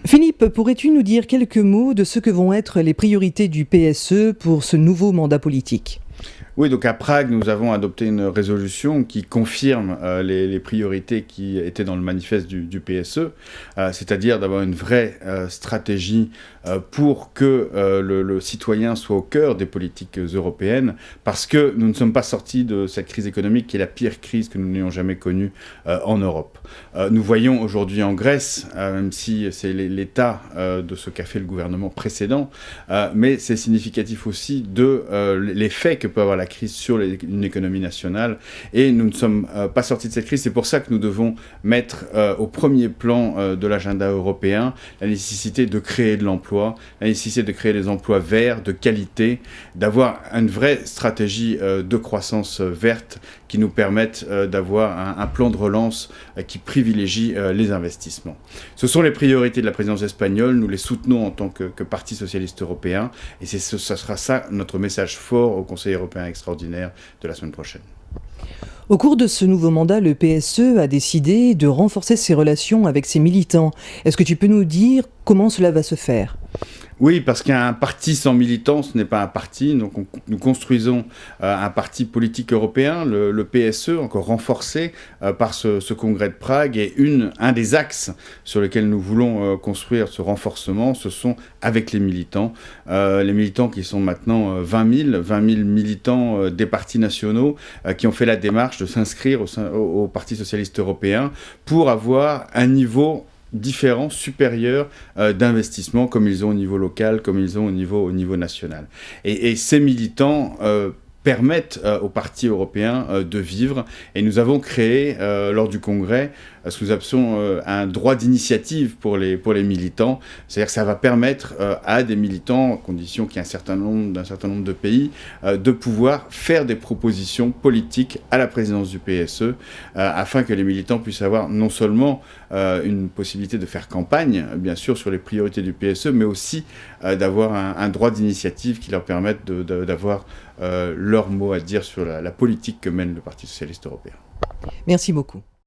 Philippe, pourrais-tu nous dire quelques mots de ce que vont être les priorités du PSE pour ce nouveau mandat politique ? Oui, donc à Prague, nous avons adopté une résolution qui confirme les priorités qui étaient dans le manifeste du PSE, c'est-à-dire d'avoir une vraie stratégie pour que le citoyen soit au cœur des politiques européennes, parce que nous ne sommes pas sortis de cette crise économique qui est la pire crise que nous n'ayons jamais connue en Europe. Nous voyons aujourd'hui en Grèce, même si c'est l'état de ce qu'a fait le gouvernement précédent, mais c'est significatif aussi de l'effet que peut avoir la crise sur une économie nationale, et nous ne sommes pas sortis de cette crise. C'est pour ça que nous devons mettre au premier plan de l'agenda européen la nécessité de créer de l'emploi, la nécessité de créer des emplois verts, de qualité, d'avoir une vraie stratégie de croissance verte qui nous permette d'avoir un plan de relance qui privilégie les investissements. Ce sont les priorités de la présidence espagnole, nous les soutenons en tant que Parti socialiste européen, et ce sera ça notre message fort au Conseil européen extraordinaire de la semaine prochaine. Au cours de ce nouveau mandat, le PSE a décidé de renforcer ses relations avec ses militants. Est-ce que tu peux nous dire comment cela va se faire ? Oui, parce qu'un parti sans militants, ce n'est pas un parti. Donc nous construisons un parti politique européen, le PSE, encore renforcé par ce congrès de Prague. Et un des axes sur lesquels nous voulons construire ce renforcement, ce sont avec les militants. Les militants qui sont maintenant 20 000 militants des partis nationaux qui ont fait la démarche de s'inscrire au Parti socialiste européen pour avoir un niveau différents, supérieurs d'investissement comme ils ont au niveau local, comme ils ont au niveau national. Et ces militants permettent aux partis européens de vivre. Et nous avons créé, lors du congrès, ce que nous appelons un droit d'initiative pour les militants. C'est-à-dire que ça va permettre à des militants, à condition qu'il y ait d'un certain nombre de pays, de pouvoir faire des propositions politiques à la présidence du PSE, afin que les militants puissent avoir non seulement une possibilité de faire campagne, bien sûr, sur les priorités du PSE, mais aussi d'avoir un droit d'initiative qui leur permette d'avoir leur mot à dire sur la politique que mène le Parti socialiste européen. Merci beaucoup.